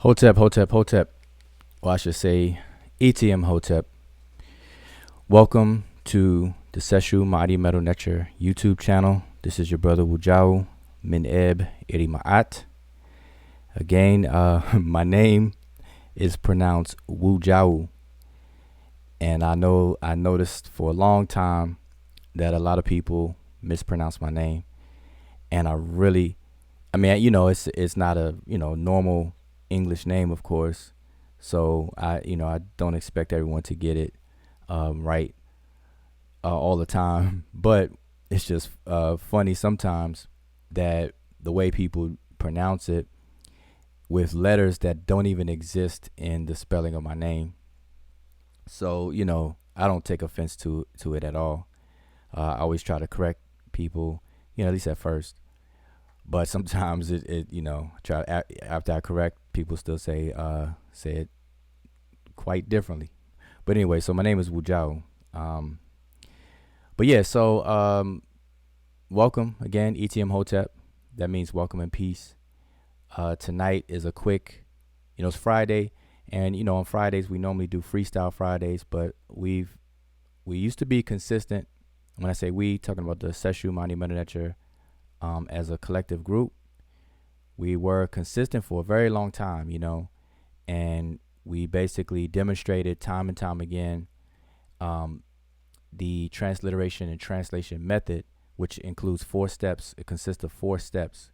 Hotep, Hotep, Hotep. Or I should say ETM Hotep. Welcome to the Sesh mdw-ntr YouTube channel. This is your brother Wujau mdw-ntr. Again, my name is pronounced Wujau. And I noticed for a long time that a lot of people mispronounce my name. And it's not a, normal English name, of course. So I don't expect everyone to get it right all the time. But it's just funny sometimes that the way people pronounce it with letters that don't even exist in the spelling of my name. So, I don't take offense to it at all. I always try to correct people, at least at first. But sometimes after I correct, people still say it quite differently. But anyway, so my name is Wujao. Welcome again, ETM Hotep. That means welcome and peace. Tonight is a quick, it's Friday, and on Fridays we normally do freestyle Fridays, but we used to be consistent. When I say we, talking about the Sesh mdw-ntr as a collective group, we were consistent for a very long time, and we basically demonstrated time and time again the transliteration and translation method, which includes 4 steps. It consists of 4 steps,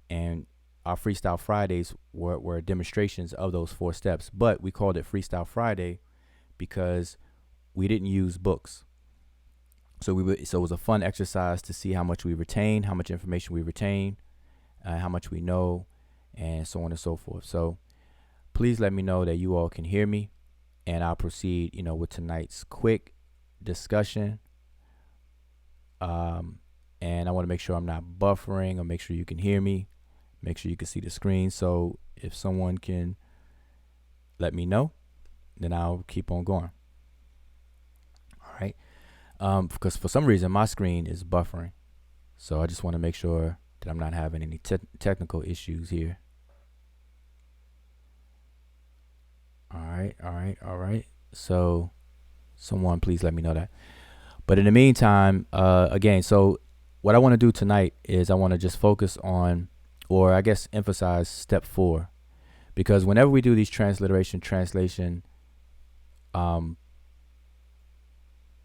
and our Freestyle Fridays were demonstrations of those 4 steps, but we called it Freestyle Friday because we didn't use books. So it was a fun exercise to see how much we retain, how much information we retain, how much we know, and so on and so forth. So please let me know that you all can hear me, and I'll proceed, with tonight's quick discussion. And I want to make sure I'm not buffering, or make sure you can hear me, make sure you can see the screen. So if someone can let me know, then I'll keep on going. All right. Because for some reason my screen is buffering, so I just want to make sure that I'm not having any technical issues here. All right. So someone please let me know that. But in the meantime, again, so what I want to do tonight is I want to just focus on, or I guess emphasize, step 4, because whenever we do these transliteration, translation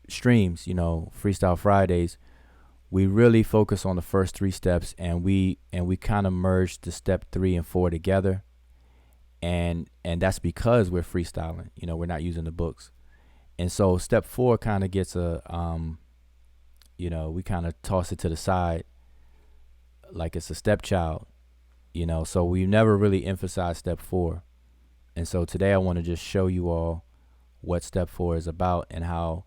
streams, Freestyle Fridays, we really focus on the first 3 steps, and we kind of merge the step 3 and 4 together, and that's because we're freestyling. We're not using the books, and so step 4 kind of gets we kind of toss it to the side like it's a stepchild, so we never really emphasize step 4. And so today I want to just show you all what step 4 is about, and how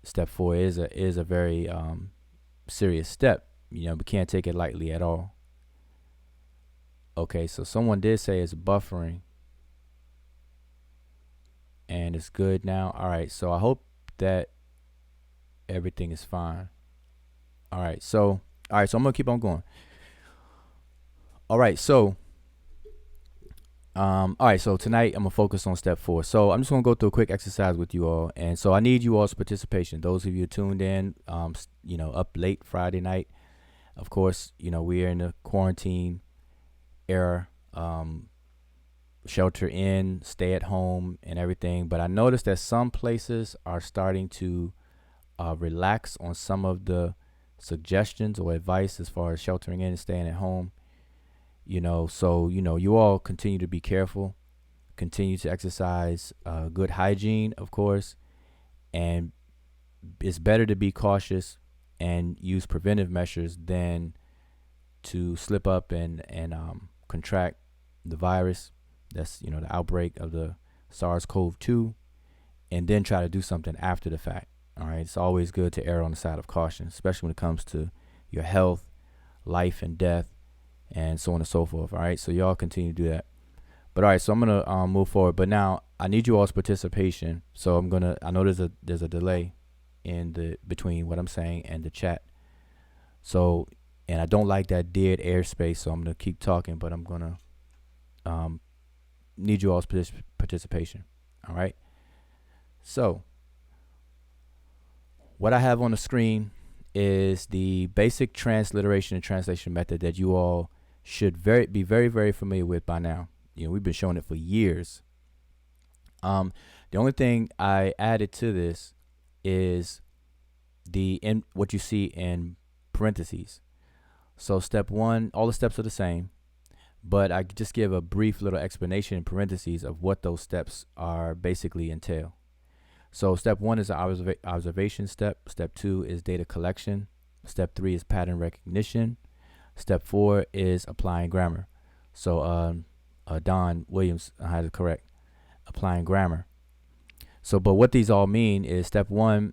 step 4 is a very serious step. We can't take it lightly at all. Okay, so someone did say it's buffering, and it's good now. All right, so I hope that everything is fine. All right, so I'm gonna keep on going. All right, so tonight I'm gonna focus on step 4. So I'm just gonna go through a quick exercise with you all, and so I need you all's participation. Those of you tuned in, up late Friday night. Of course, we are in the quarantine era, shelter in, stay at home, and everything. But I noticed that some places are starting to relax on some of the suggestions or advice as far as sheltering in and staying at home. So you all continue to be careful, continue to exercise good hygiene, of course, and it's better to be cautious and use preventive measures than to slip up and contract the virus. That's the outbreak of the SARS-CoV-2, and then try to do something after the fact. All right, it's always good to err on the side of caution, especially when it comes to your health, life and death, and so on and so forth. All right, so y'all continue to do that. But all right, so I'm gonna move forward. But now I need you all's participation. So I know there's a delay in between what I'm saying and the chat. So, and I don't like that dead airspace. So I'm gonna keep talking, but I'm gonna need you all's participation. All right. So what I have on the screen is the basic transliteration and translation method that you all should be very familiar with by now. We've been showing it for years. The only thing I added to this is what you see in parentheses. So step 1, all the steps are the same, but I just give a brief little explanation in parentheses of what those steps are basically entail. So step 1 is an observation step. Step 2 is data collection. Step 3 is pattern recognition. Step 4 is applying grammar. So Don Williams had it correct, applying grammar. So, but what these all mean is step 1,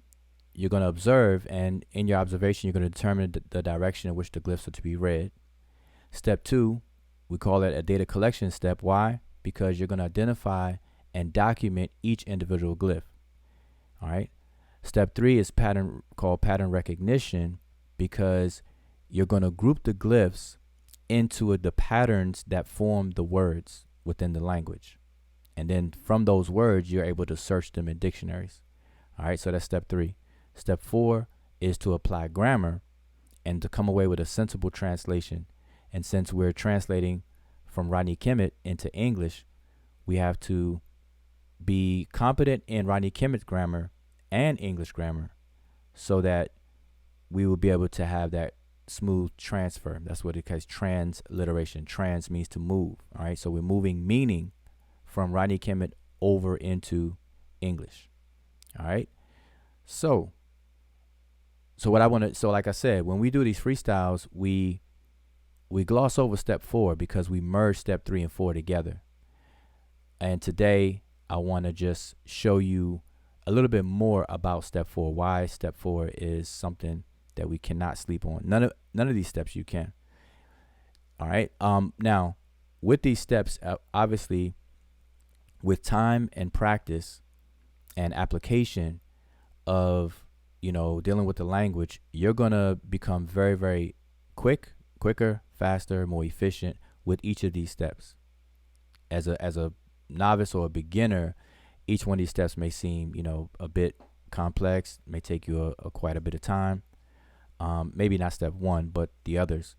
you're going to observe, and in your observation, you're going to determine the direction in which the glyphs are to be read. Step 2, we call it a data collection step. Why? Because you're going to identify and document each individual glyph. All right. Step 3 is called pattern recognition, because you're going to group the glyphs into the patterns that form the words within the language. And then from those words, you're able to search them in dictionaries. All right. So that's step 3. Step 4 is to apply grammar and to come away with a sensible translation. And since we're translating from Rodney Kemet into English, we have to be competent in Rodney Kemet's grammar and English grammar so that we will be able to have that smooth transfer. That's what it calls transliteration. Trans means to move. All right. So we're moving meaning from Rodney Kemet over into English. All right. So what I want to, so like I said, when we do these freestyles, we gloss over step 4 because we merge step 3 and 4 together. And today I want to just show you a little bit more about step 4, why step 4 is something that we cannot sleep on. None of these steps you can. All right. Now with these steps, obviously with time and practice and application of, dealing with the language, you're going to become very quicker, faster, more efficient with each of these steps. As a novice or a beginner, each one of these steps may seem, a bit complex, may take you quite a bit of time. Maybe not step 1, but the others.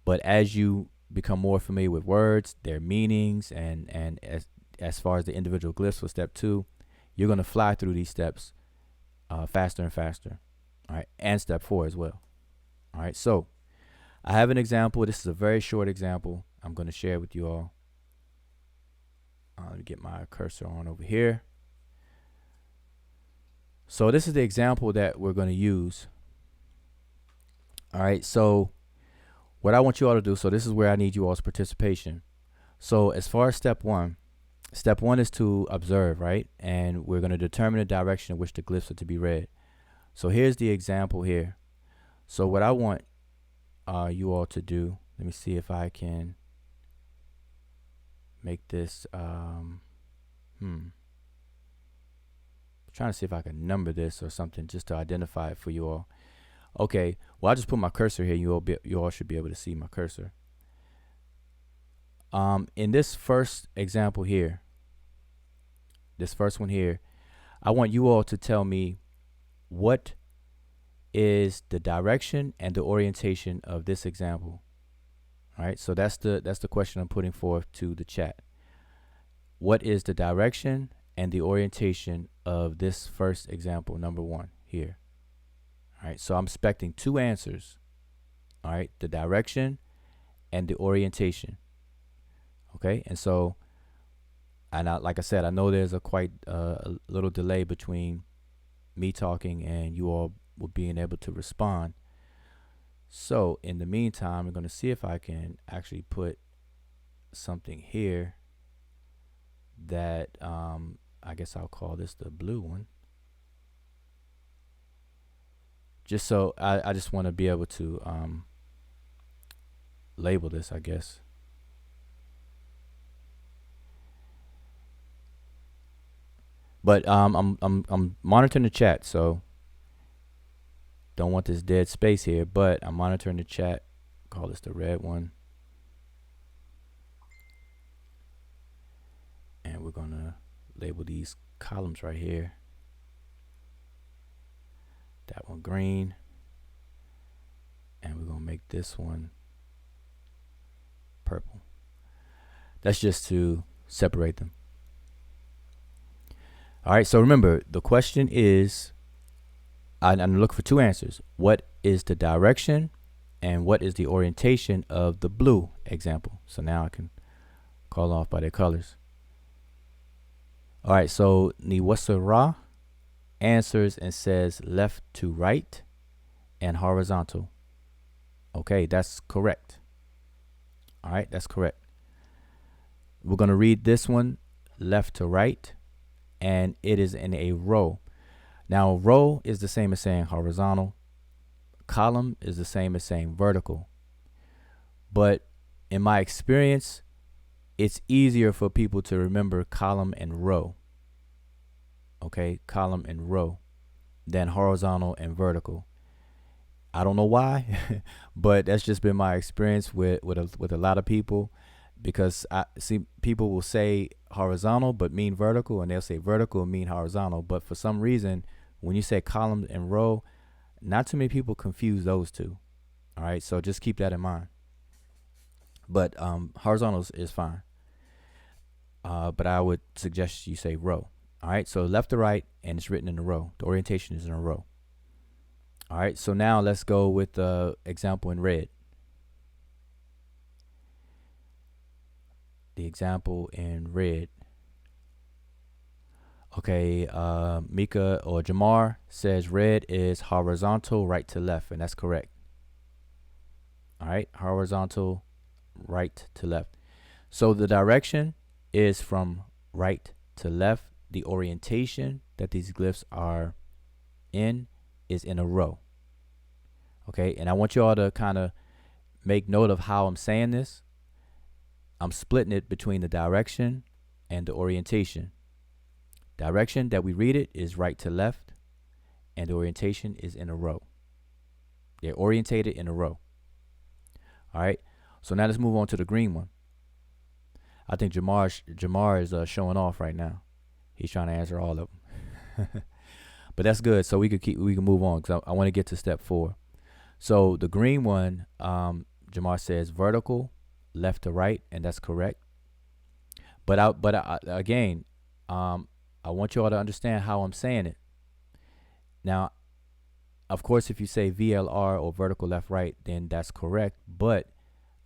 But as you become more familiar with words, their meanings, and as far as the individual glyphs for step 2, you're going to fly through these steps faster and faster. All right. And step 4 as well. All right. So I have an example. This is a very short example I'm going to share with you all. Let me get my cursor on over here. So this is the example that we're going to use. All right. So what I want you all to do, so this is where I need you all's participation. So as far as step 1 is to observe, right? And we're going to determine the direction in which the glyphs are to be read. So here's the example here. So what I want you all to do, let me see if I can make this, trying to see if I can number this or something just to identify it for you all. Okay, well, I just put my cursor here. You all should be able to see my cursor. In this first example here, this first one here, I want you all to tell me what is the direction and the orientation of this example. All right, so that's the question I'm putting forth to the chat. What is the direction and the orientation of this first example, number 1 here? All right, so I'm expecting 2 answers. All right, the direction and the orientation. Okay, and so, like I said, I know there's a quite a little delay between me talking and you all being able to respond. So in the meantime, I'm going to see if I can actually put something here that I guess I'll call this the blue one. Just so I just want to be able to label this, I guess. But I'm monitoring the chat, so don't want this dead space here, but I'm monitoring the chat. Call this the red one. And we're going to label these columns right here. That one green. And we're going to make this one purple. That's just to separate them. All right, so remember, the question is, I'm looking for two answers. What is the direction and what is the orientation of the blue example? So now I can call off by their colors. All right, so Niwasara answers and says left to right and horizontal. Okay, that's correct. All right, that's correct. We're going to read this one left to right, and it is in a row. Now, row is the same as saying horizontal. Column is the same as saying vertical. But in my experience, it's easier for people to remember column and row. Okay, column and row than horizontal and vertical. I don't know why, but that's just been my experience with a lot of people, because I see people will say horizontal but mean vertical, and they'll say vertical and mean horizontal. But for some reason, when you say column and row, not too many people confuse those two. All right, so just keep that in mind. But horizontal is fine. But I would suggest you say row. All right, so left to right, and it's written in a row. The orientation is in a row. All right, so now let's go with the example in red. The example in red. Okay, Mika or Jamar says red is horizontal right to left, and that's correct. All right, horizontal right to left. So the direction is from right to left. The orientation that these glyphs are in is in a row. Okay, and I want you all to kind of make note of how I'm saying this. I'm splitting it between the direction and the orientation. Direction that we read it is right to left, and the orientation is in a row. They're orientated in a row. All right, so now let's move on to the green one. I think Jamar is showing off right now. He's trying to answer all of them. But that's good, so we can move on, because I want to get to step 4. So the green one, Jamar says vertical, left to right, and that's correct. But again, I want you all to understand how I'm saying it. Now, of course, if you say VLR or vertical left right, then that's correct. But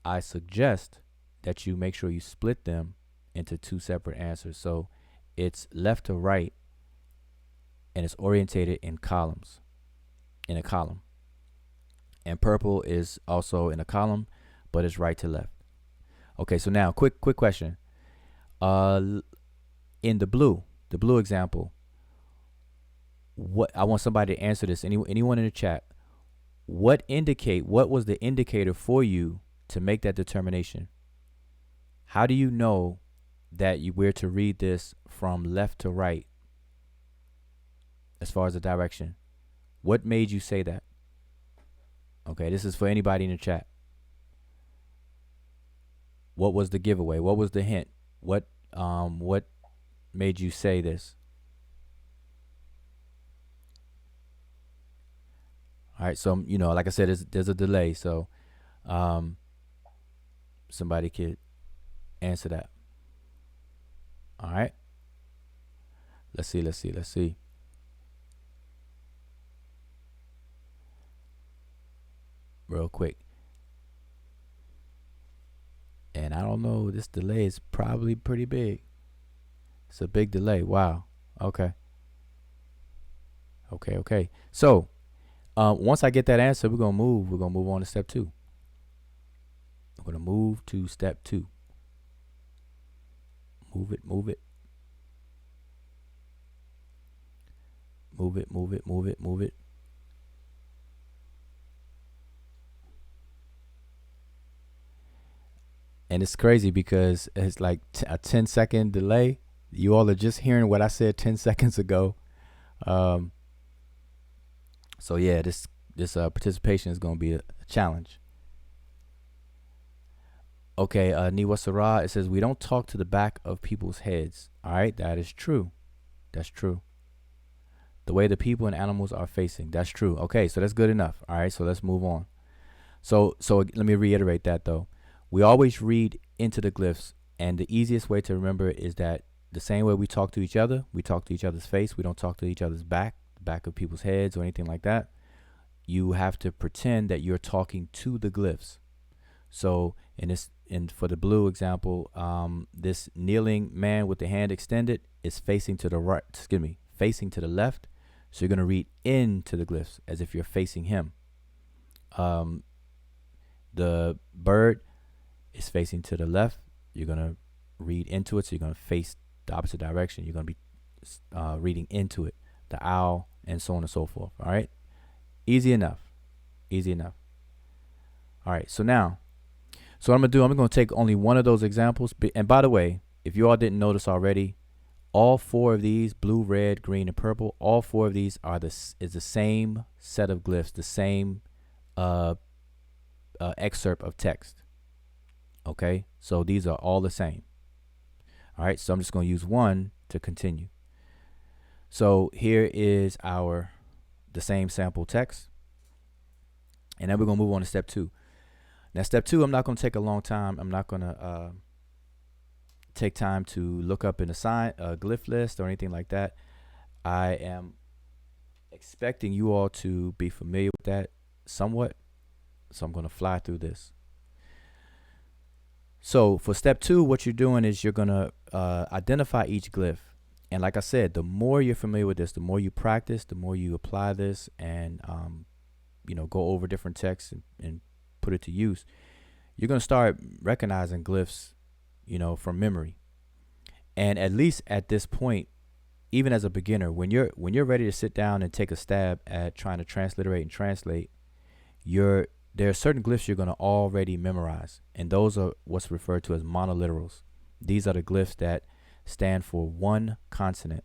I suggest that you make sure you split them into 2 separate answers. So it's left to right, and it's orientated in columns, in a column. And purple is also in a column, but it's right to left. Okay, so now quick question. In the blue example, what I want somebody to answer this. Anyone in the chat, what was the indicator for you to make that determination? How do you know that we're to read this from left to right as far as the direction? What made you say that? Okay, this is for anybody in the chat. What was the giveaway? What was the hint? What made you say this? All right, so like I said, there's a delay, so somebody could answer that. All right. Let's see. Real quick. And I don't know, this delay is probably pretty big. It's a big delay. Wow. Okay. So once I get that answer, we're gonna move on to step 2. We're gonna move to step 2. Move it. Move it. And it's crazy because it's like a 10-second delay. You all are just hearing what I said 10 seconds ago. So yeah, this participation is going to be a challenge. Okay, Niwasara, it says we don't talk to the back of people's heads. All right, that is true. That's true. The way the people and animals are facing. That's true. Okay, so that's good enough. All right, so let's move on. So let me reiterate that though. We always read into the glyphs, and the easiest way to remember is that the same way we talk to each other, we talk to each other's face. We don't talk to each other's back of people's heads or anything like that. You have to pretend that you're talking to the glyphs. So for the blue example, this kneeling man with the hand extended is facing to the right. Excuse me, facing to the left. So you're gonna read into the glyphs as if you're facing him. The bird is facing to the left. You're gonna read into it, so you're gonna face the opposite direction. You're gonna be reading into it. The owl, and so on and so forth. All right, easy enough. Easy enough. All right, so now. So what I'm going to take only one of those examples. And by the way, if you all didn't notice already, all four of these, blue, red, green, and purple, all four of these is the same set of glyphs, the same excerpt of text. Okay, so these are all the same. All right, so I'm just going to use one to continue. So here is the same sample text. And then we're going to move on to step 2. Now, step 2, I'm not going to take a long time. I'm not going to take time to look up in a glyph list or anything like that. I am expecting you all to be familiar with that somewhat. So I'm going to fly through this. So for step 2, what you're doing is you're going to identify each glyph. And like I said, the more you're familiar with this, the more you practice, the more you apply this and, go over different texts and put it to use, you're going to start recognizing glyphs, from memory. And at least at this point, even as a beginner, when you're ready to sit down and take a stab at trying to transliterate and translate, there are certain glyphs you're going to already memorize, and those are what's referred to as monoliterals. These are the glyphs that stand for one consonant.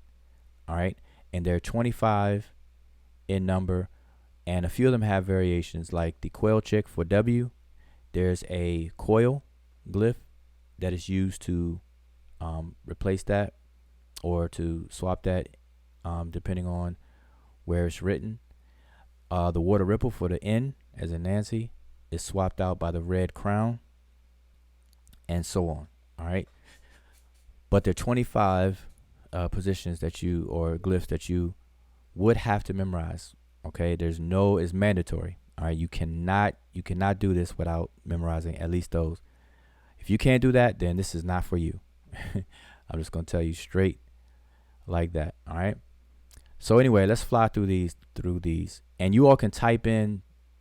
All right, and there are 25 in number. And a few of them have variations, like the quail chick for W. There's a coil glyph that is used to replace that or to swap that, depending on where it's written. The water ripple for the N, as in Nancy, is swapped out by the red crown, and so on. All right. But there are 25 positions or glyphs that you would have to memorize. Okay, it's mandatory. All right, you cannot do this without memorizing at least those. If you can't do that, then this is not for you. I'm just gonna tell you straight like that. All right. So anyway, let's fly through these, and you all can type in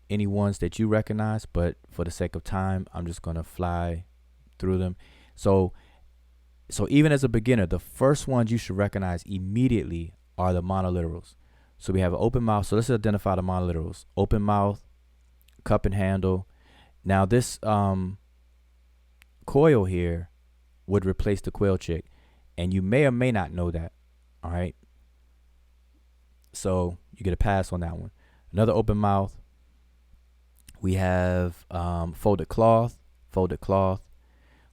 any ones that you recognize, but for the sake of time, I'm just gonna fly through them. So even as a beginner, the first ones you should recognize immediately are the monoliterals. So we have an open mouth. So let's identify the monoliterals. Open mouth, cup and handle. Now this coil here would replace the quail chick, and you may or may not know that. All right. So you get a pass on that one. Another open mouth. We have folded cloth.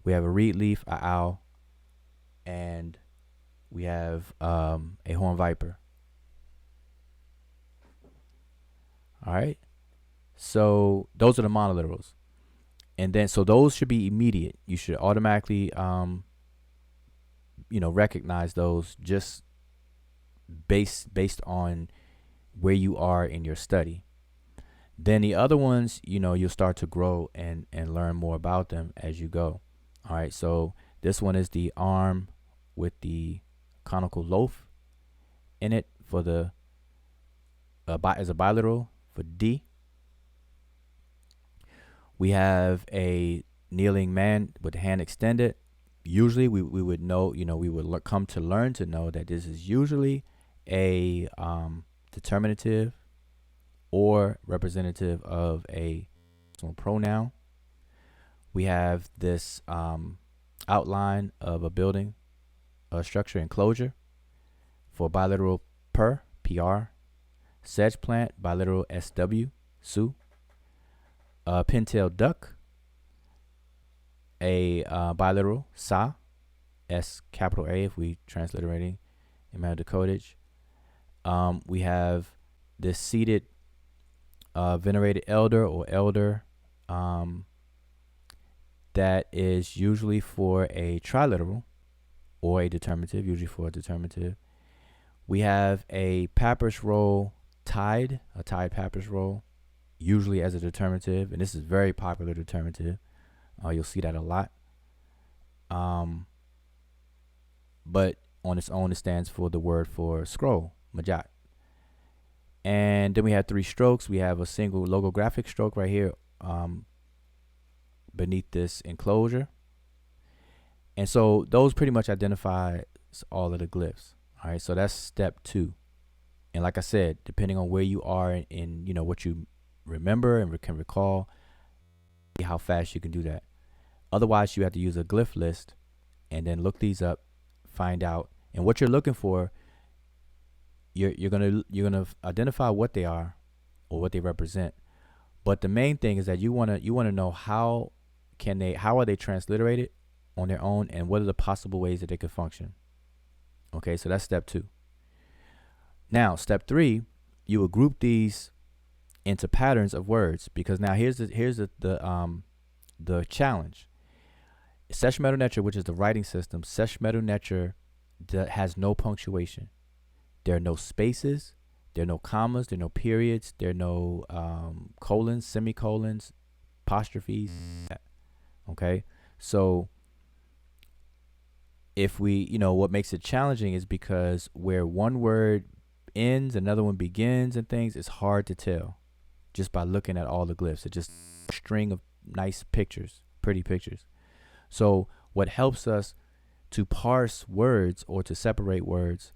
We have a reed leaf, a owl, and we have a horned viper. All right, so those are the monoliterals, and then so those should be immediate. You should automatically, recognize those just based on where you are in your study. Then the other ones, you'll start to grow and learn more about them as you go. All right, so this one is the arm with the conical loaf in it for the as a biliteral. For D, we have a kneeling man with the hand extended. Usually we would know, we would come to learn to know that this is usually a determinative or representative of a pronoun. We have this outline of a building, a structure, enclosure for biliteral per, PR. Sedge plant, biliteral SW, Sue. Pintail duck, a biliteral, sa, S capital A if we transliterating in matter decodage. We have this seated venerated elder or elder that is usually for a triliteral or a determinative, usually for a determinative. We have a papyrus roll tied, a tied papyrus roll, usually as a determinative, and this is very popular determinative. You'll see that a lot. But on its own, it stands for the word for scroll, majat. And then we have 3 strokes. We have a single logographic stroke right here beneath this enclosure. And so those pretty much identify all of the glyphs. All right, so that's step 2. And like I said, depending on where you are in you know, what you remember and can recall, how fast you can do that. Otherwise, you have to use a glyph list and then look these up, find out, and what you're looking for. You're gonna identify what they are or what they represent. But the main thing is that you wanna know how are they transliterated on their own, and what are the possible ways that they could function. Okay, so that's step 2. Now, step 3, you will group these into patterns of words, because now here's the challenge. Sesh Netcher, which is the writing system, Sesh Netcher has no punctuation. There are no spaces, there are no commas, there are no periods, there are no colons, semicolons, apostrophes. Okay, so if we, what makes it challenging is because where one word ends, another one begins and things, it's hard to tell just by looking at all the glyphs. It's just a string of nice pictures, pretty pictures. So what helps us to parse words or to separate words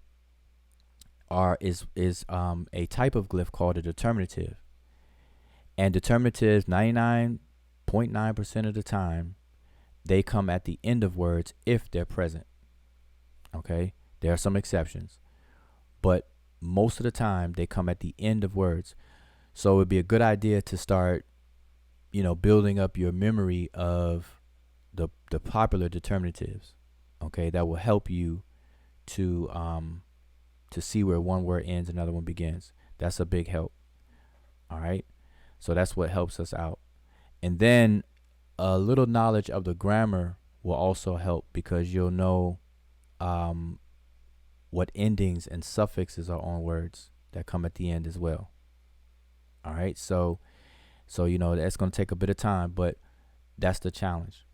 is a type of glyph called a determinative. And determinatives, 99.9% of the time, they come at the end of words if they're present. Okay, there are some exceptions, but most of the time they come at the end of words. So it'd be a good idea to start, building up your memory of the popular determinatives. Okay, that will help you to see where one word ends, another one begins. That's a big help. All right, so that's what helps us out. And then a little knowledge of the grammar will also help, because you'll know what endings and suffixes are on words that come at the end as well. All right, so that's going to take a bit of time, but that's the challenge.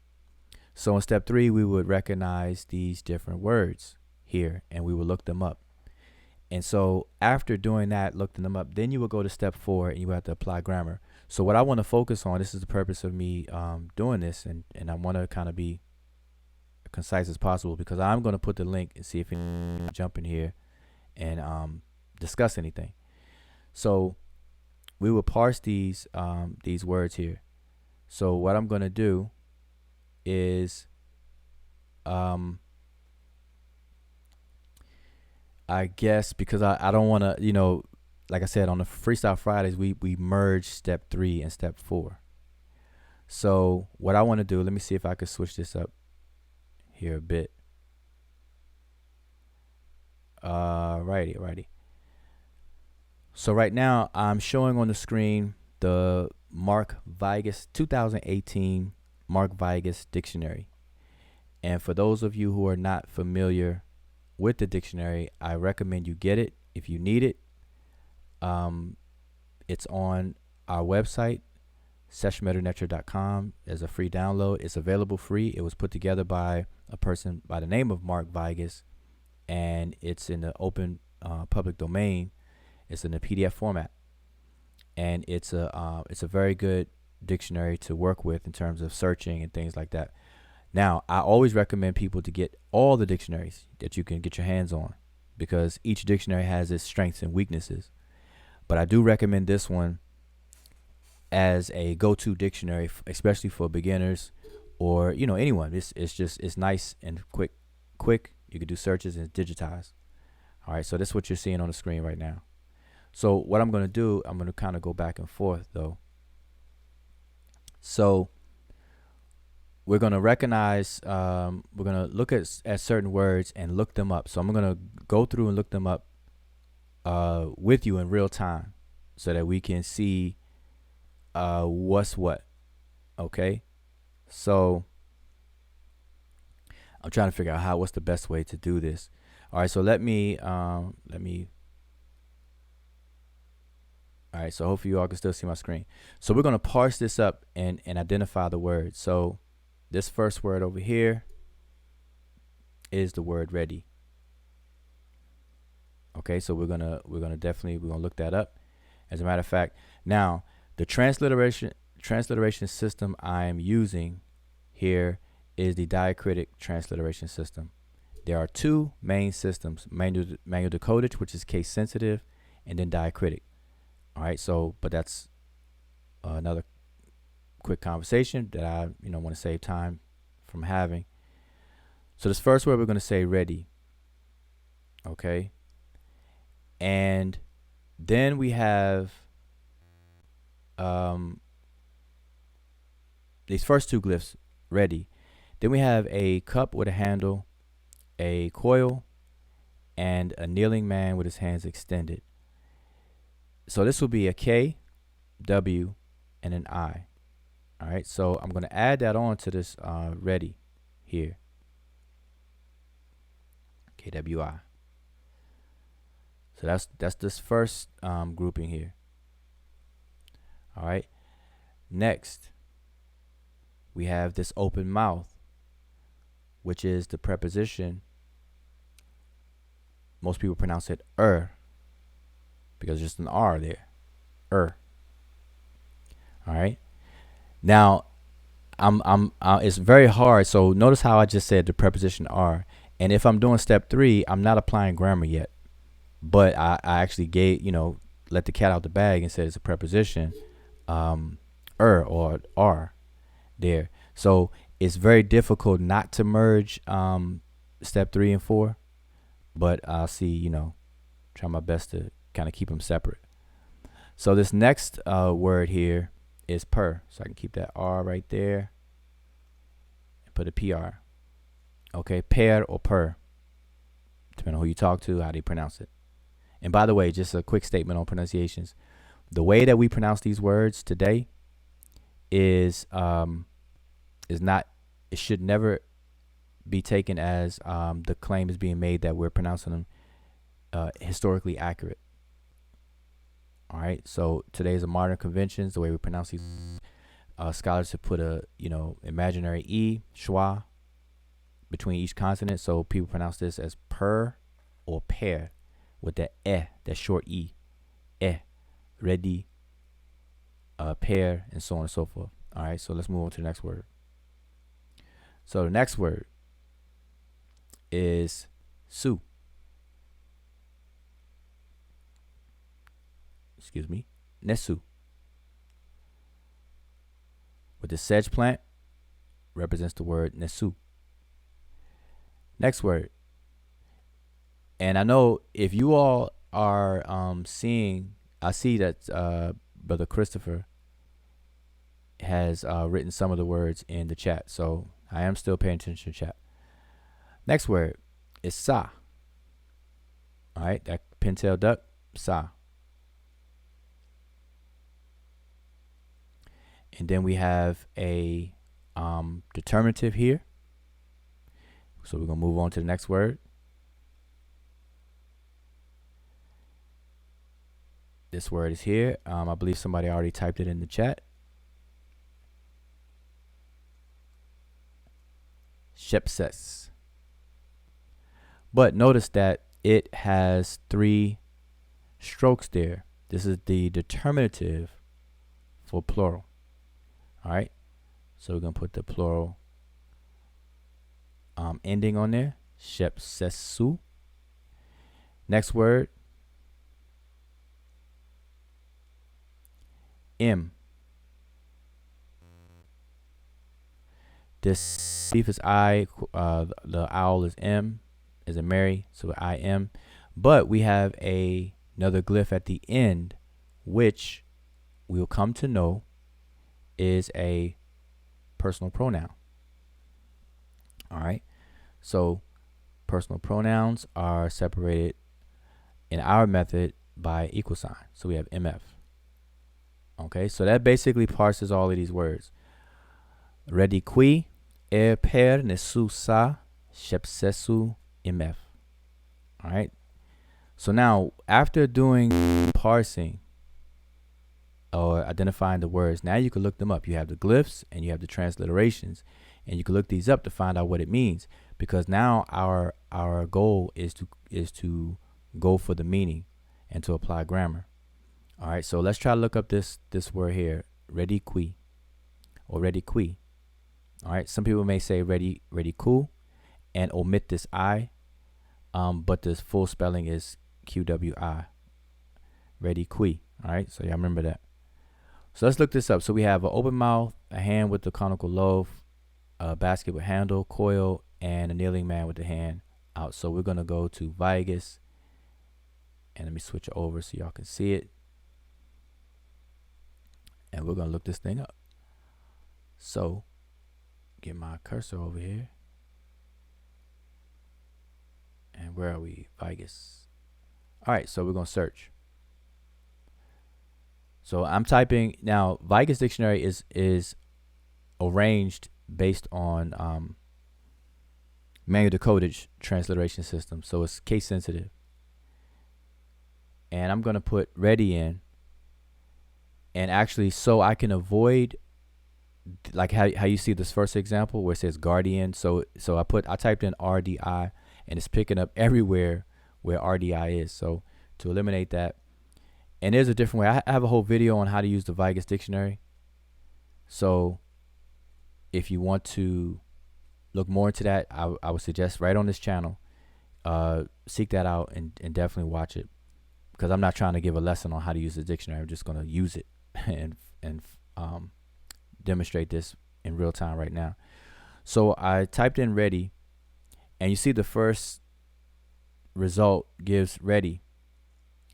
So in step 3, we would recognize these different words here, and we would look them up. And so after doing that, looking them up, then you will go to step 4, and you have to apply grammar. So what I want to focus on, this is the purpose of me doing this, and I want to kind of be concise as possible, because I'm going to put the link and see if you can jump in here and discuss anything. So we will parse these words here. So what I'm going to do is I guess, because I don't want to, like I said, on the Freestyle Fridays, we merge step 3 and step 4. So what I want to do, let me see if I could switch this up here a bit. Righty. So right now I'm showing on the screen the Mark Vigus 2018 Mark Vigus dictionary. And for those of you who are not familiar with the dictionary, I recommend you get it if you need it. It's on our website, seshmedunetcher.com, as a free download. It's available free. It was put together by a person by the name of Mark Vigus, and it's in the open public domain. It's in a PDF format, and it's a very good dictionary to work with in terms of searching and things like that. Now, I always recommend people to get all the dictionaries that you can get your hands on, because each dictionary has its strengths and weaknesses. But I do recommend this one as a go-to dictionary, especially for beginners or anyone. It's nice and quick. You can do searches and digitize. All right, so that's what you're seeing on the screen right now. So what I'm going to do, I'm going to kind of go back and forth though. So we're going to recognize, we're going to look at certain words and look them up. So I'm going to go through and look them up with you in real time so that we can see what's what. Okay. So I'm trying to figure out what's the best way to do this. All right. So let me, all right. So hopefully you all can still see my screen. So we're going to parse this up and identify the word. So this first word over here is the word ready. Okay. So we're going to look that up. As a matter of fact, now the transliteration system I am using here is the diacritic transliteration system. There are two main systems: manual decodage, which is case sensitive, and then diacritic. All right, so but that's another quick conversation that I want to save time from having. So this first word we're going to say ready. Okay, and then we have these first two glyphs, ready. Then we have a cup with a handle, a coil, and a kneeling man with his hands extended. So this will be a K, W, and an I. All right, so I'm going to add that on to this ready here. KWI. So that's this first grouping here. All right. Next, we have this open mouth, which is the preposition. Most people pronounce it because there's just an R there. All right. Now, it's very hard. So notice how I just said the preposition are, and if I'm doing step 3, I'm not applying grammar yet, but I actually let the cat out the bag and said it's a preposition, or are there. So it's very difficult not to merge step 3 and 4, but I'll see, try my best to kind of keep them separate. So this next word here is per. So I can keep that R right there and put a PR. Okay, per or per, depending on who you talk to, how they pronounce it. And by the way, just a quick statement on pronunciations. The way that we pronounce these words today is not, it should never be taken as the claim is being made that we're pronouncing them historically accurate. All right, so today's a modern conventions, the way we pronounce these. Scholars have put a imaginary E, schwa, between each consonant, so people pronounce this as per or pair with that that short E, ready, pair, and so on and so forth. All right, so let's move on to the next word. So the next word is su. Excuse me, nesu. With the sedge plant represents the word nesu. Next word. And I know if you all are seeing, I see that Brother Christopher has written some of the words in the chat. So I am still paying attention to chat. Next word is sa. All right, that pintail duck, sa. And then we have a determinative here. So we're going to move on to the next word. This word is here. I believe somebody already typed it in the chat. Shepses. But notice that it has 3 strokes there. This is the determinative for plural. All right. So we're going to put the plural ending on there. Shepsesu. Next word. M. This beef is I. The owl is M. Is a Mary. So I am. But we have another glyph at the end, which we'll come to know is a personal pronoun. All right. So personal pronouns are separated in our method by equal sign. So we have MF. Okay, so that basically parses all of these words. Ready qui, per nesu sa, shepsesu MF. All right. So now, after doing parsing or identifying the words, now you can look them up. You have the glyphs and you have the transliterations, and you can look these up to find out what it means. Because now our goal is to go for the meaning and to apply grammar. All right. So let's try to look up this word here, ready qui or ready qui. All right. Some people may say ready cool and omit this I, but the full spelling is QWI. Ready qui. All right. So y'all remember that. So let's look this up. So we have an open mouth, a hand with the conical loaf, a basket with handle, coil, and a kneeling man with the hand out. So we're going to go to Vigus, and let me switch it over so y'all can see it. And we're going to look this thing up. So get my cursor over here. And where are we? Vigus. All right, so we're going to search. So I'm typing now. Vigus dictionary is arranged based on manual decodage transliteration system. So it's case sensitive. And I'm going to put ready in. And actually, so I can avoid, like how you see this first example where it says guardian. So I typed in RDI, and it's picking up everywhere where RDI is. So to eliminate that, and there's a different way. I have a whole video on how to use the Vigus dictionary. So if you want to look more into that, I would suggest right on this channel, seek that out and definitely watch it, because I'm not trying to give a lesson on how to use the dictionary. I'm just going to use it and demonstrate this in real time right now. So I typed in ready, and you see the first result gives ready.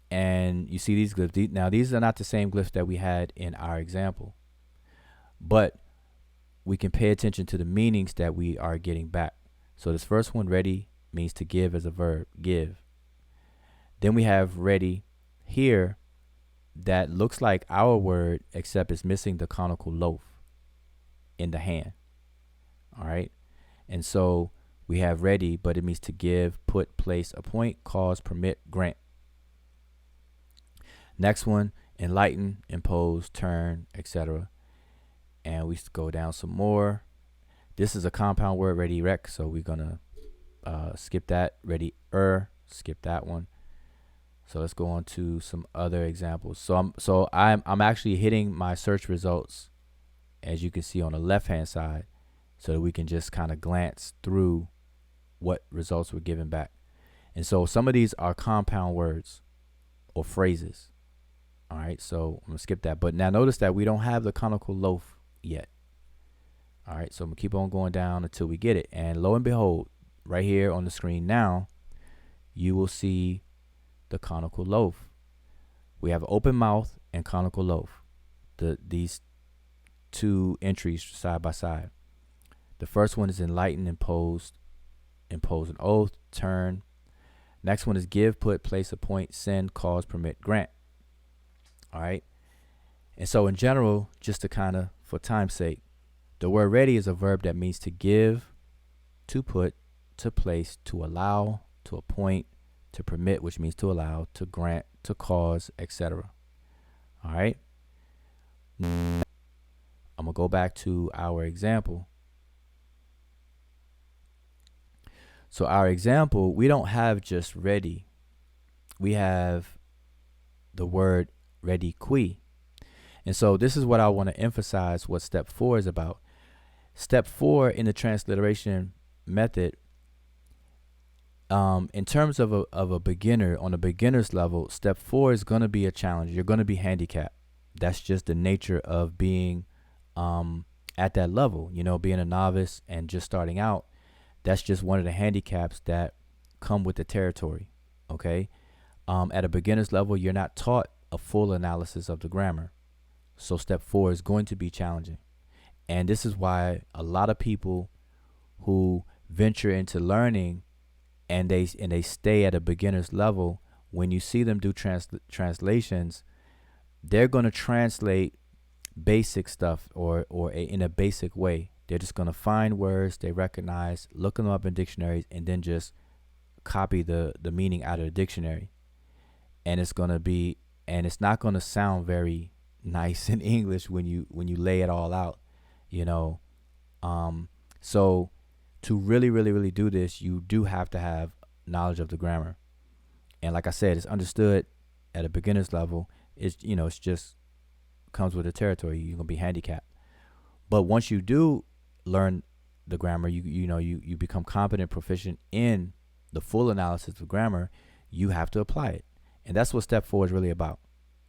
And you see these glyphs. Now, these are not the same glyphs that we had in our example, but we can pay attention to the meanings that we are getting back. So this first one, ready, means to give as a verb, give. Then we have ready here that looks like our word, except it's missing the conical loaf in the hand. All right. And so we have ready, but it means to give, put, place, appoint, cause, permit, grant. Next one, enlighten, impose, turn, etc. And we go down some more. This is a compound word, ready rec, so we're gonna skip that. Ready skip that one. So let's go on to some other examples. So I'm actually hitting my search results, as you can see on the left hand side, so that we can just kind of glance through what results were given back. And so some of these are compound words or phrases. All right, so I'm gonna skip that. But now notice that we don't have the conical loaf yet. All right, so I'm gonna keep on going down until we get it. And lo and behold, right here on the screen now, you will see the conical loaf. We have open mouth and conical loaf. These two entries side by side. The first one is enlighten, impose an oath, turn. Next one is give, put, place, appoint, send, cause, permit, grant. All right. And so in general, just to kind of, for time's sake, the word ready is a verb that means to give, to put, to place, to allow, to appoint, to permit, which means to allow, to grant, to cause, etc. All right. I'm going to go back to our example. So our example, we don't have just ready. We have the word ready qui. And so this is what I want to emphasize what step 4 is about. Step 4 in the transliteration method, in terms of a beginner, on a beginner's level, step 4 is going to be a challenge. You're going to be handicapped. That's just the nature of being at that level, you know, being a novice and just starting out. That's just one of the handicaps that come with the territory. Okay. At a beginner's level, you're not taught a full analysis of the grammar. So step 4 is going to be challenging. And this is why a lot of people who venture into learning and they stay at a beginner's level, when you see them do translations, they're going to translate basic stuff in a basic way. They're just going to find words they recognize, look them up in dictionaries, and then just copy the meaning out of the dictionary. And it's not going to sound very nice in English when you lay it all out, you know. So to really, really, really do this, you do have to have knowledge of the grammar. And like I said, it's understood at a beginner's level. It's just comes with the territory. You're gonna be handicapped. But once you do learn the grammar, you become competent, proficient in the full analysis of grammar. You have to apply it, and that's what step 4 is really about: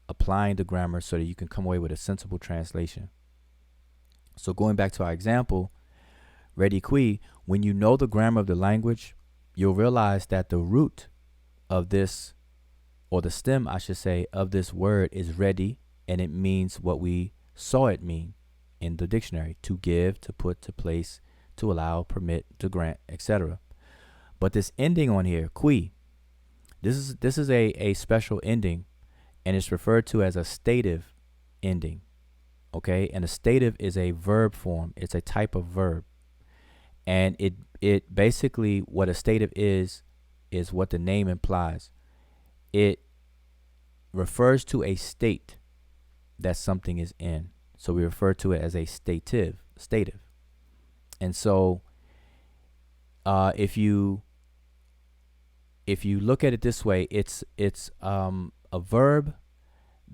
applying the grammar so that you can come away with a sensible translation. So going back to our example, ready qui, when you know the grammar of the language, you'll realize that the root of this, or the stem, I should say, of this word is ready, and it means what we saw it mean in the dictionary: to give, to put, to place, to allow, permit, to grant, etc. But this ending on here, qui, this is a special ending, and it's referred to as a stative ending. Okay, and a stative is a verb form. It's a type of verb, and it basically, what a stative is what the name implies. It refers to a state that something is in. So we refer to it as a stative. And so if you look at it this way, it's a verb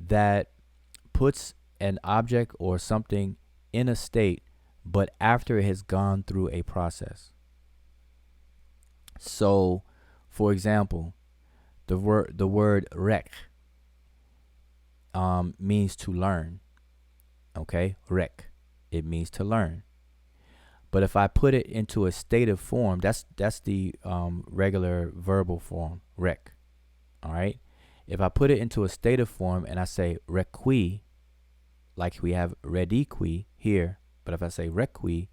that puts an object or something in a state, but after it has gone through a process. So, for example, the word rek means to learn. Okay, rek, it means to learn. But if I put it into a stative form, that's the regular verbal form, rek. All right. If I put it into a stative form and I say requi, like we have rediqui here, but if I say requi,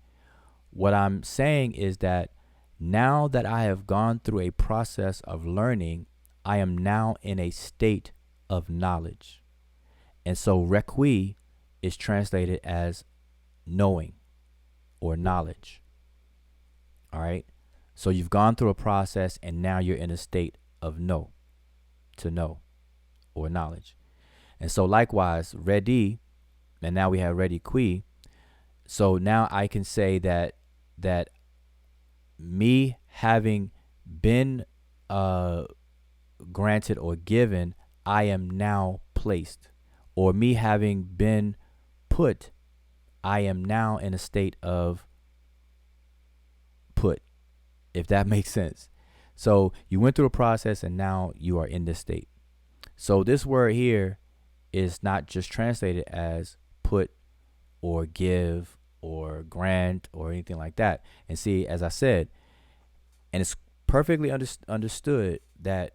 what I'm saying is that now that I have gone through a process of learning, I am now in a state of knowledge. And so requi is translated as knowing or knowledge. All right. So you've gone through a process and now you're in a state of to know or knowledge. And so likewise, ready, and now we have rediqui. So now I can say that me having been granted or given, I am now placed. Or me having been put, I am now in a state of put, if that makes sense. So you went through a process and now you are in this state. So this word here is not just translated as put or give or grant or anything like that. And see, as I said, and it's perfectly understood that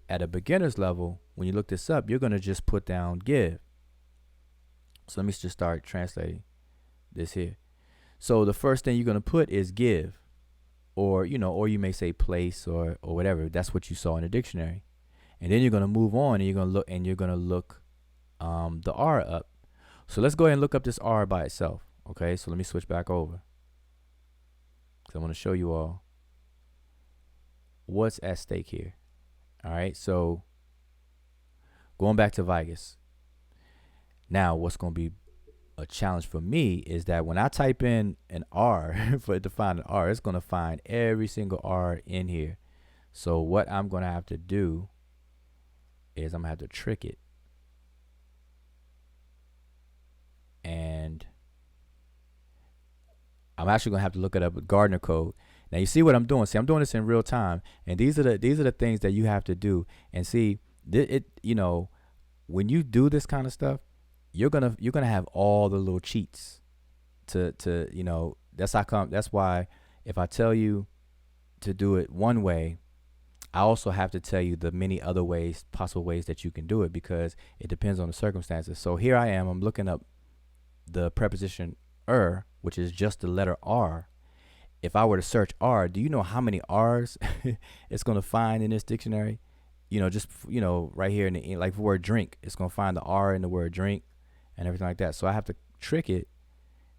at a beginner's level, when you look this up, you're going to just put down give. So let me just start translating this here. So the first thing you're going to put is give, or you may say place or whatever. That's what you saw in the dictionary. And then you're going to move on and you're going to look the R up. So let's go ahead and look up this R by itself. Okay, so let me switch back over, because I want to show you all what's at stake here. All right, so going back to Vigus. Now, what's going to be a challenge for me is that when I type in an R for it to find an R, it's going to find every single R in here. So what I'm going to have to do is I'm going to have to trick it. And I'm actually going to have to look it up with Gardner code. Now you see what I'm doing. See, I'm doing this in real time, and these are the things that you have to do. And see, when you do this kind of stuff, you're gonna have all the little cheats to that's why if I tell you to do it one way, I also have to tell you the many other possible ways that you can do it, because it depends on the circumstances. So here I'm looking up the preposition which is just the letter R, if I were to search R, do you know how many R's it's going to find in this dictionary? Just, right here in the, like the word drink, it's going to find the R in the word drink and everything like that. So I have to trick it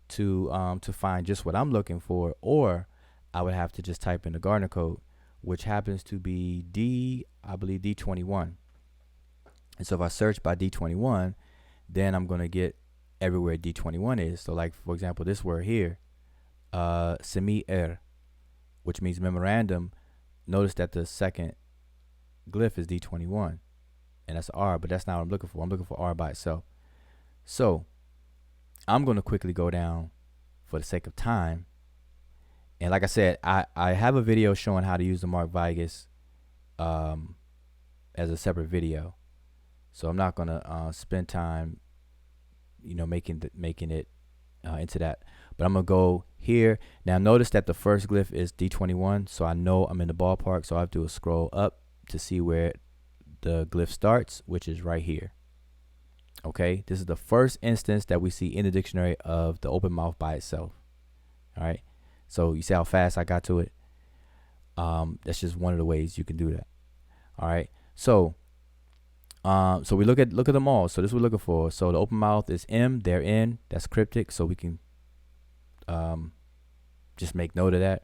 to find just what I'm looking for, or I would have to just type in the Gardner code, which happens to be I believe D21. And so if I search by D21, then I'm going to get everywhere D21 is. So like, for example, this word here, semi-er, which means memorandum. Notice that the second glyph is D21, and that's R, but that's not what I'm looking for. I'm looking for R by itself. So I'm going to quickly go down for the sake of time. And like I said, I have a video showing how to use the Mark Vigus as a separate video. So I'm not going to spend time, making it into that. But I'm going to go here. Now notice that the first glyph is D21. So I know I'm in the ballpark. So I have to scroll up to see where the glyph starts, which is right here. Okay, this is the first instance that we see in the dictionary of the open mouth by itself. All right, so you see how fast I got to it. That's just one of the ways you can do that. All right, so we look at them all. So this is what we're looking for. So the open mouth is M, therein. That's cryptic, so we can just make note of that.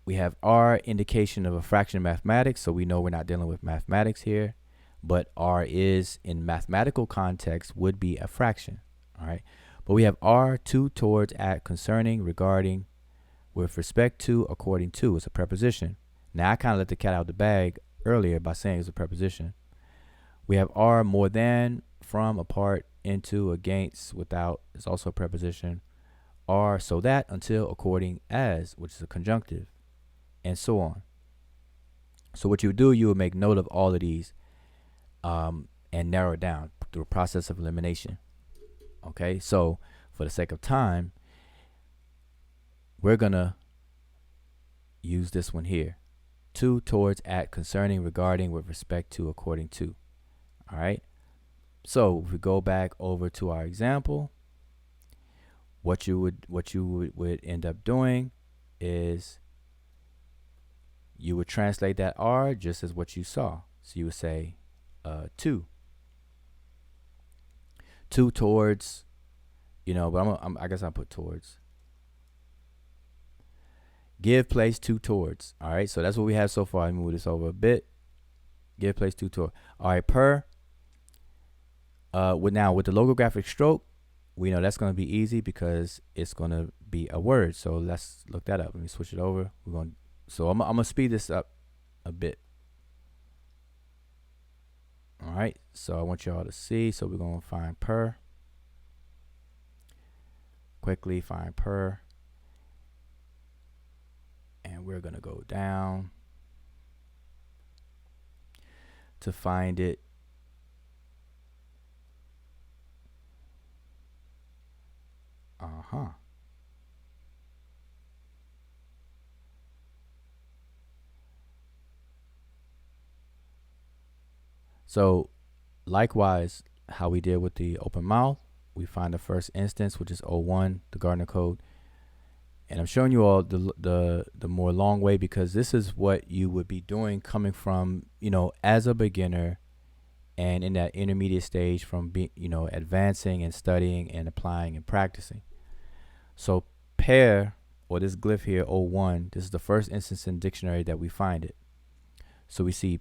We have R, indication of a fraction of mathematics, so we know we're not dealing with mathematics here, but R is, in mathematical context, would be a fraction. All right, but we have R, to, towards, at, concerning, regarding, with respect to, according to. It's a preposition. Now I kind of let the cat out of the bag earlier by saying it's a preposition. We have R, more than, from, apart, into, against, without. It's also a preposition. R, so that, until, according, as, which is a conjunctive, and so on. So what you would do, you would make note of all of these and narrow it down through a process of elimination. Okay, so for the sake of time, we're gonna use this one here. To, towards, at, concerning, regarding, with respect to, according to. All right, so if we go back over to our example, what you would end up doing is you would translate that R just as what you saw. So you would say to towards, but I guess I'll put towards. Give place to towards. All right, so that's what we have so far. Let me move this over a bit. Give place to towards. All right, per. With the logographic stroke, we know that's going to be easy because it's going to be a word. So let's look that up. Let me switch it over. So I'm going to speed this up a bit. All right, so I want y'all to see. So we're going to find per. Quickly find per. And we're going to go down to find it. So likewise, how we did with the open mouth, we find the first instance, which is 01, the Gardner code. And I'm showing you all the more long way because this is what you would be doing coming from, as a beginner and in that intermediate stage from advancing and studying and applying and practicing. So pair, or this glyph here, 01, this is the first instance in the dictionary that we find it. So we see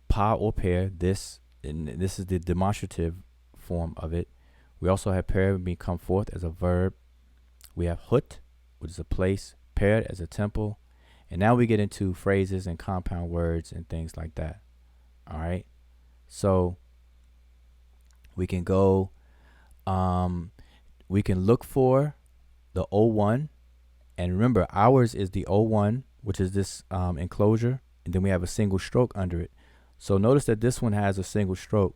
pa or pair, this, and this is the demonstrative form of it. We also have pair being come forth as a verb. We have hut, which is a place, paired as a temple. And now we get into phrases and compound words and things like that. All right. So we can go, we can look for the 01. And remember, ours is the 01, which is this enclosure. And then we have a single stroke under it. So notice that this one has a single stroke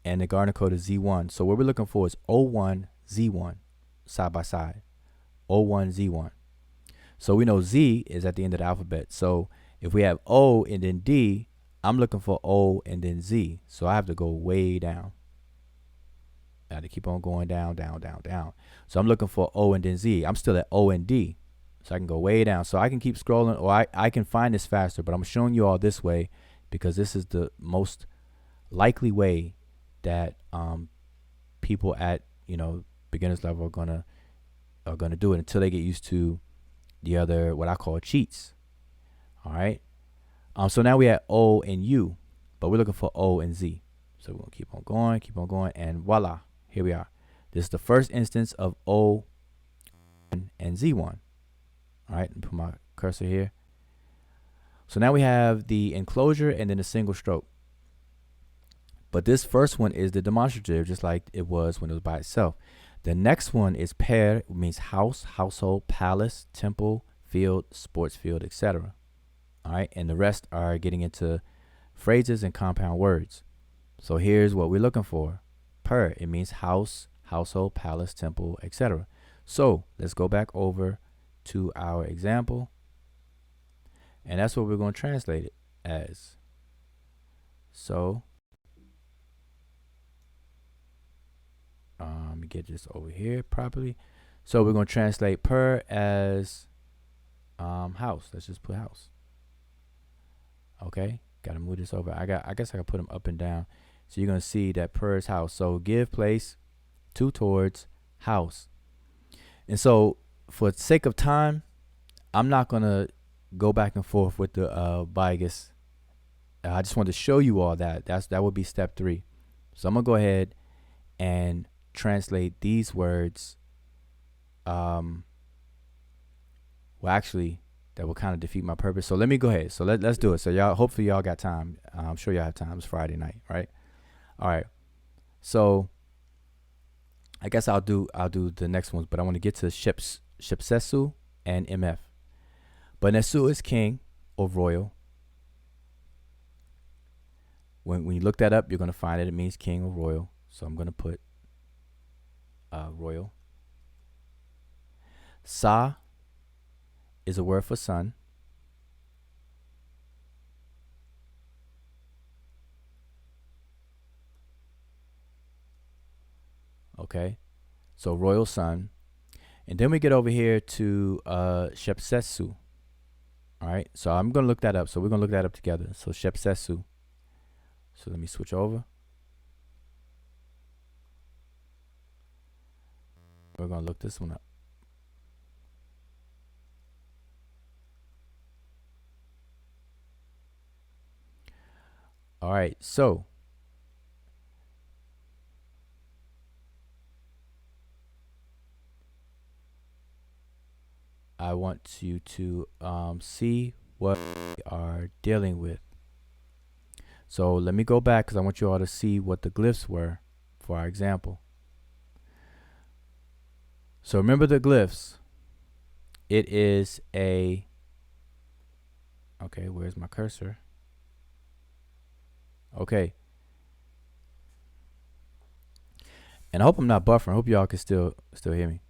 and the Gardner code is Z1. So what we're looking for is 01, Z1, side by side. 01, Z1. So we know Z is at the end of the alphabet. So if we have O and then D, I'm looking for O and then Z. So I have to go way down. I had to keep on going down, down, down, down. So I'm looking for O and then Z. I'm still at O and D. So I can go way down. So I can keep scrolling, or I can find this faster, but I'm showing you all this way because this is the most likely way that people at, beginners level are gonna do it until they get used to the other, what I call cheats. All right. So now we at O and U, but we're looking for O and Z. So we're gonna keep on going, and voila, here we are. This is the first instance of O and Z1. All right, and put my cursor here. So now we have the enclosure and then a single stroke. But this first one is the demonstrative, just like it was when it was by itself. The next one is pair, means house, household, palace, temple, field, sports field, etc. All right, and the rest are getting into phrases and compound words. So here's what we're looking for. Per, it means house, household, palace, temple, etc. So let's go back over to our example. And that's what we're going to translate it as. So let me get this over here properly. So we're going to translate per as house. Let's just put house. Okay, got to move this over. I guess I can put them up and down. So you're going to see that per is house. So give place to towards house. And so for the sake of time, I'm not going to go back and forth with the bias. I just wanted to show you all that. That would be step 3. So I'm going to go ahead and translate these words. Well, actually, that will kind of defeat my purpose. So let me go ahead. So let's do it. So y'all, hopefully y'all got time. I'm sure y'all have time. It's Friday night, right? All right. So I guess I'll do the next ones, but I want to get to Shipsesu and MF. But Nesu is king or royal. When you look that up, you're going to find it means king or royal. So I'm going to put royal. Sa is a word for sun. Okay, so royal sun. And then we get over here to Shepsesu. All right, so I'm going to look that up. So we're going to look that up together. So Shepsesu. So let me switch over. We're going to look this one up. All right, so I want you to see what we are dealing with. So let me go back because I want you all to see what the glyphs were for our example. So remember the glyphs. It is a, okay, where's my cursor? Okay. And I hope I'm not buffering. I hope y'all can still hear me.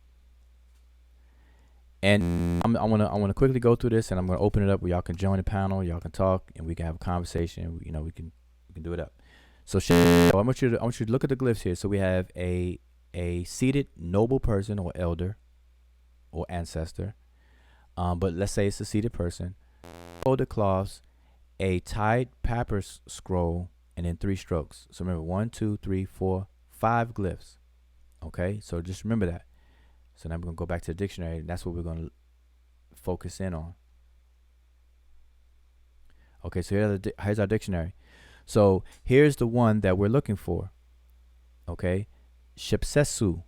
And I want to quickly go through this, and I'm going to open it up where y'all can join the panel, y'all can talk, and we can have a conversation. You know, we can do it up. So I want you to look at the glyphs here. So we have a seated noble person or elder or ancestor. But let's say it's a seated person. Folded cloths, a tied papyrus scroll, and then 3 strokes. So remember 1, 2, 3, 4, 5 glyphs. Okay, so just remember that. So now we're going to go back to the dictionary, and that's what we're going to focus in on. Okay, so here's our dictionary. So here's the one that we're looking for. Okay, Shipsesu,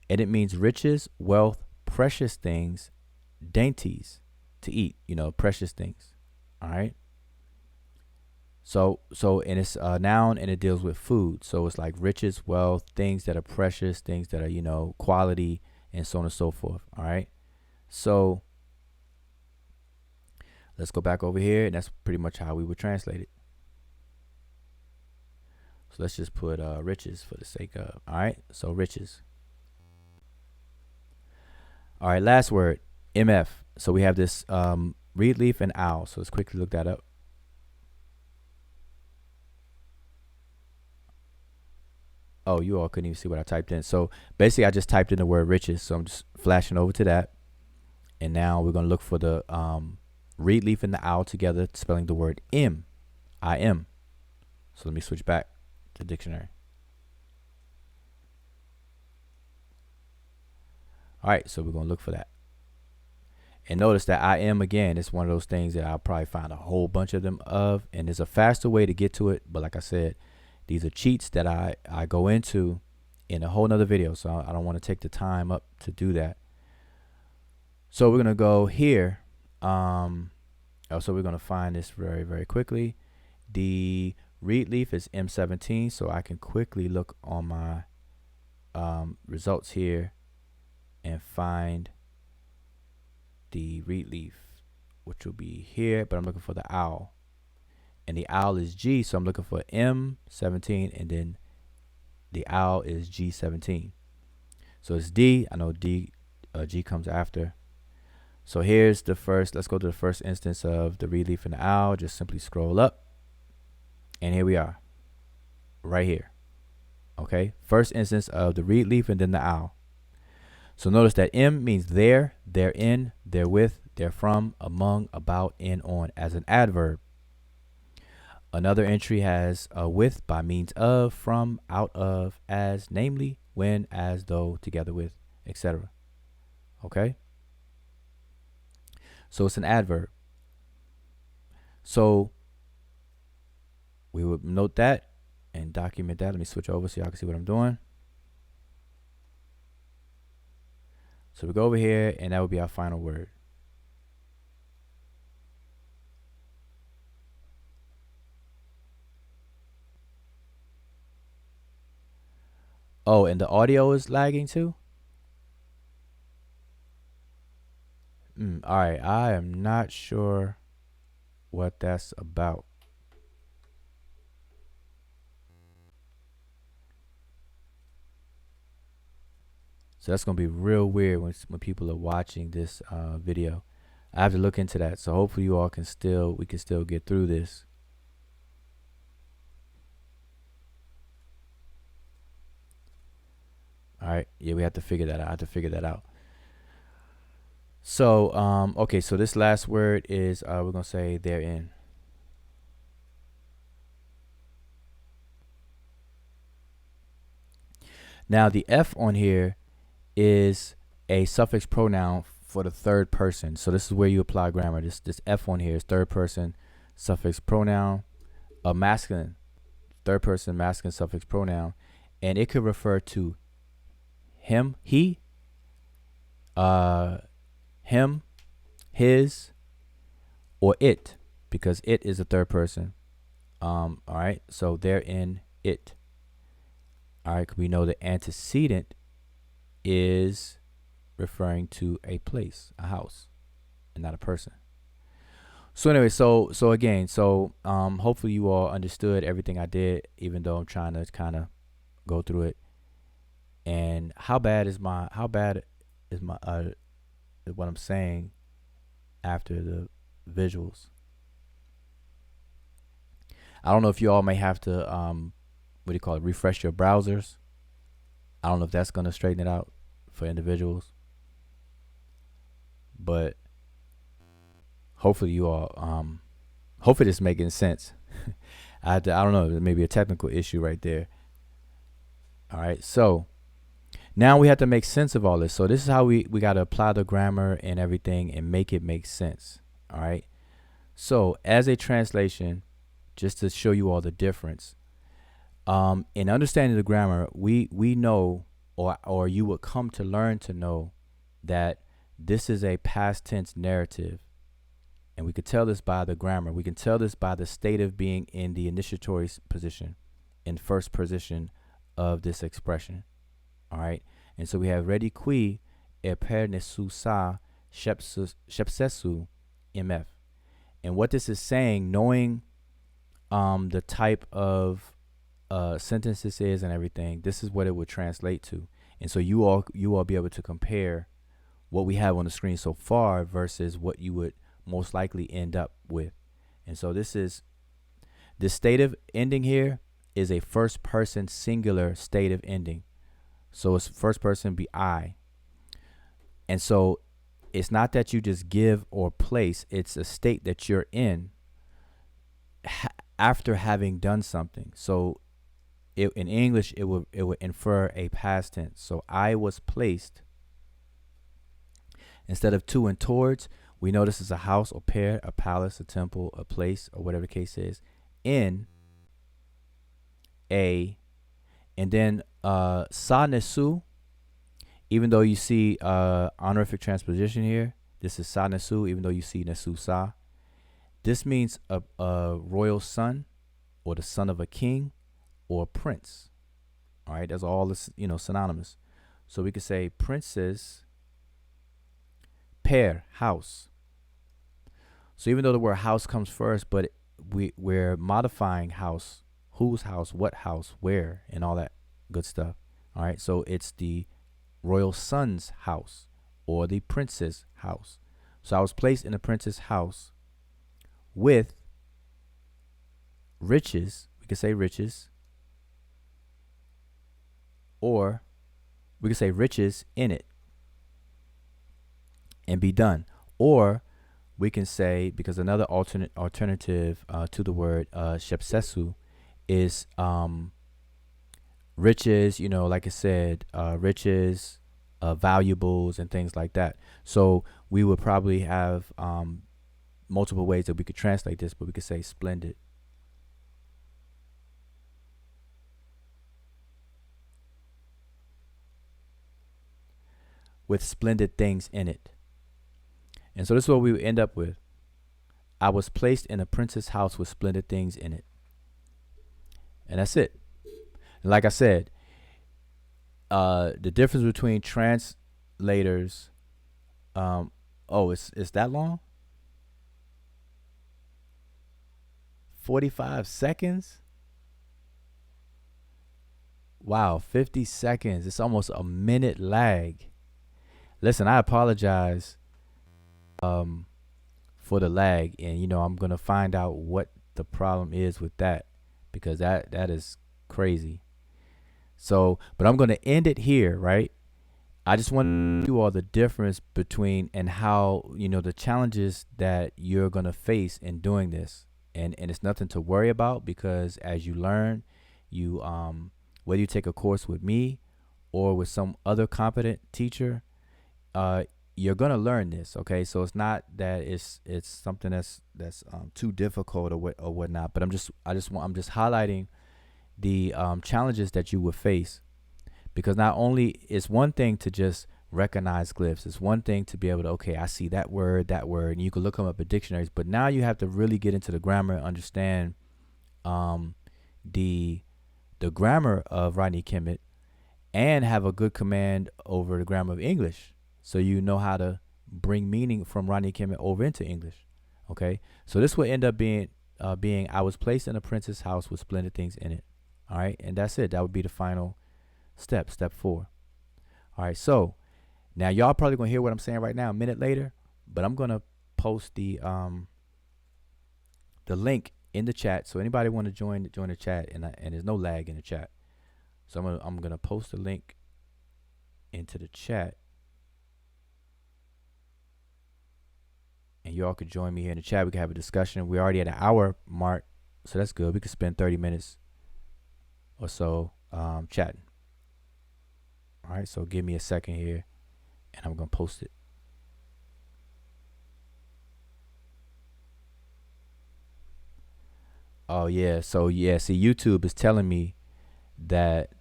and it means riches, wealth, precious things, dainties to eat, you know, precious things. All right. So and it's a noun, and it deals with food. So it's like riches, wealth, things that are precious, things that are, you know, quality, and so on and so forth. All right. So let's go back over here, and that's pretty much how we would translate it. So let's just put riches for the sake of. All right. So riches. All right. Last word, MF. So we have this reed leaf and owl. So let's quickly look that up. Oh, you all couldn't even see what I typed in. So basically, I just typed in the word riches. So I'm just flashing over to that. And now we're going to look for the reed leaf and the owl together, spelling the word im, I-M. So let me switch back to dictionary. All right, so we're going to look for that. And notice that I am, again, it's one of those things that I'll probably find a whole bunch of them of. And there's a faster way to get to it. But like I said, these are cheats that I go into in a whole nother video. So I don't want to take the time up to do that. So we're going to go here. So we're going to find this very, very quickly. The reed leaf is M17. So I can quickly look on my results here and find the reed leaf, which will be here, but I'm looking for the owl, and the owl is G, so I'm looking for M17, and then the owl is G17. So it's D. I know G comes after. So here's the first. Let's go to the first instance of the reed leaf and the owl. Just simply scroll up, and here we are, right here. Okay, first instance of the reed leaf and then the owl. So notice that M means there, therein, therewith, therefrom, among, about, in, on as an adverb. Another entry has with by means of, from, out of, as, namely, when, as, though, together with, etc. Okay? So it's an adverb. So we would note that and document that. Let me switch over so y'all can see what I'm doing. So we go over here, and that would be our final word. Oh, and the audio is lagging too? All right, I am not sure what that's about. So that's going to be real weird when people are watching this video. I have to look into that. So hopefully you all can we can still get through this. All right. Yeah, we have to figure that out. I have to figure that out. So, okay. So this last word is, we're going to say therein. Now the F on here is a suffix pronoun for the third person. So this is where you apply grammar. This F on here is third person suffix pronoun, a masculine, third person masculine suffix pronoun, and it could refer to him, he, him, his, or it, because it is a third person. All right, so they're in it. All right, we know the antecedent is referring to a place, a house, and not a person. So anyway, so again, hopefully you all understood everything I did, even though I'm trying to kind of go through it. And how bad is my what I'm saying after the visuals? I don't know if you all may have to what do you call it, refresh your browsers. I don't know if that's going to straighten it out for individuals, but hopefully you all hopefully it's making sense. I don't know, there may be a technical issue right there. All right, so now we have to make sense of all this. So this is how we got to apply the grammar and everything and make it make sense. All right, so as a translation, just to show you all the difference, in understanding the grammar, we know, or you would come to learn to know, that this is a past tense narrative. And we could tell this by the grammar. We can tell this by the state of being in the initiatory position, in first position of this expression. All right. And so we have ready qui epernesu sa shepsesu mf. And what this is saying, knowing the type of sentence this is and everything, this is what it would translate to. And so you all be able to compare what we have on the screen so far versus what you would most likely end up with. And so this state of ending here is a first person singular stative ending. So it's first person be I. And so it's not that you just give or place, it's a state that you're in after having done something. So in English, it would infer a past tense. So I was placed. Instead of to and towards, we know this is a house or pair, a palace, a temple, a place, or whatever the case is, in a, and then sa nesu, even though you see honorific transposition here, this is sa nesu, even though you see nesu sa. This means a royal son, or the son of a king, or prince. All right, that's all this, synonymous. So we could say princess, pair, house. So even though the word house comes first, but we're modifying house, whose house, what house, where, and all that good stuff. All right, so it's the royal son's house or the prince's house. So I was placed in a prince's house with riches. We could say riches, or we could say riches in it, and be done. Or we can say, because another alternative to the word shepsesu is riches, like I said, riches, valuables, and things like that. So we would probably have multiple ways that we could translate this, but we could say splendid. With splendid things in it. And so this is what we would end up with. I was placed in a prince's house with splendid things in it. And that's it. And like I said, the difference between translators, it's that long? 45 seconds? Wow, 50 seconds. It's almost a minute lag. Listen, I apologize for the lag, and I'm gonna find out what the problem is with that, because that is crazy. So, but I'm gonna end it here, right? I just want to do all the difference between and how the challenges that you're gonna face in doing this, and it's nothing to worry about, because as you learn, you whether you take a course with me or with some other competent teacher, you're gonna learn this. Okay, so it's not that it's something that's too difficult or whatnot. But I'm just highlighting the challenges that you would face, because not only it's one thing to just recognize glyphs, it's one thing to be able to, okay, I see that word, and you can look them up in dictionaries. But now you have to really get into the grammar and understand the grammar of Rodney Kemet, and have a good command over the grammar of English, so you know how to bring meaning from Rodney Kemet over into English. Okay, so this will end up being I was placed in a prince's house with splendid things in it. All right, and that's it. That would be the final step 4. All right, so now y'all probably gonna hear what I'm saying right now a minute later, but I'm gonna post the link in the chat, so anybody want to join the chat, and there's no lag in the chat. So I'm gonna post the link into the chat, and y'all could join me here in the chat. We can have a discussion. We're already at an hour mark, so that's good. We could spend 30 minutes or so chatting. All right, so give me a second here, and I'm gonna post it. Oh yeah, so yeah, see, YouTube is telling me that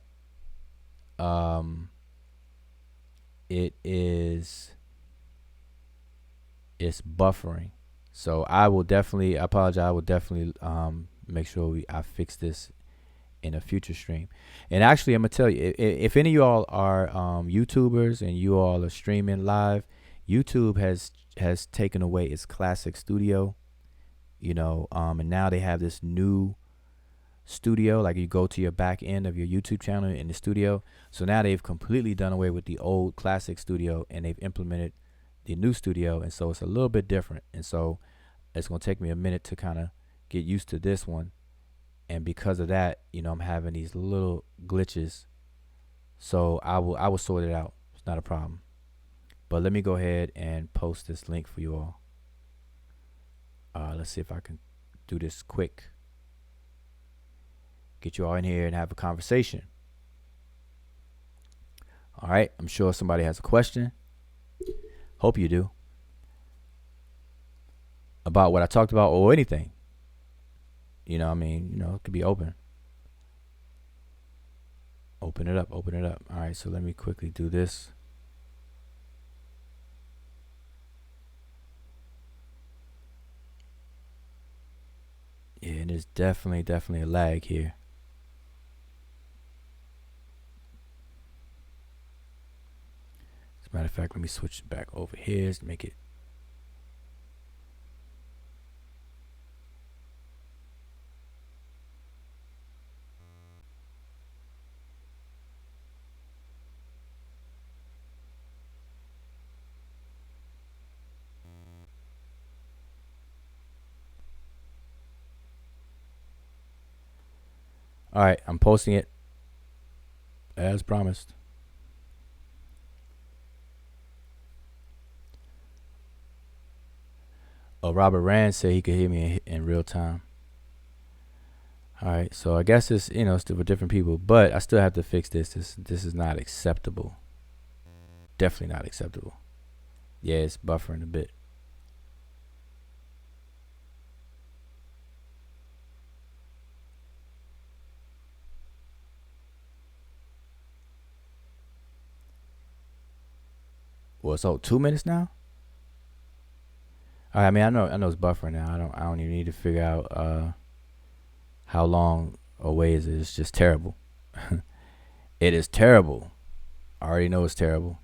it's buffering. So I apologize. I will definitely make sure I fix this in a future stream. And actually, I'm gonna tell you, if any of y'all are YouTubers and you all are streaming live, YouTube has taken away its classic studio, and now they have this new studio. Like, you go to your back end of your YouTube channel in the studio. So now they've completely done away with the old classic studio, and they've implemented the new studio, and so it's a little bit different. And so it's gonna take me a minute to kind of get used to this one, and because of that, I'm having these little glitches. So I will sort it out. It's not a problem. But let me go ahead and post this link for you all. Let's see if I can do this quick. Get you all in here and have a conversation. All right, I'm sure somebody has a question. Hope you do. About what I talked about or anything. It could be open. Open it up. All right, so let me quickly do this. Yeah, and there's definitely a lag here. As a matter of fact, let me switch back over here to make it. All right, I'm posting it as promised. Robert Rand said he could hear me in real time. All right, so I guess it's still for different people, but I still have to fix this. This is not acceptable. Definitely not acceptable. Yeah, it's buffering a bit. Well, so 2 minutes now. All right, I mean, I know it's buffering now. I don't even need to figure out how long away is it. It's just terrible. It is terrible. I already know it's terrible.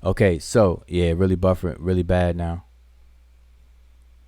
Okay, so yeah, really buffering, really bad now.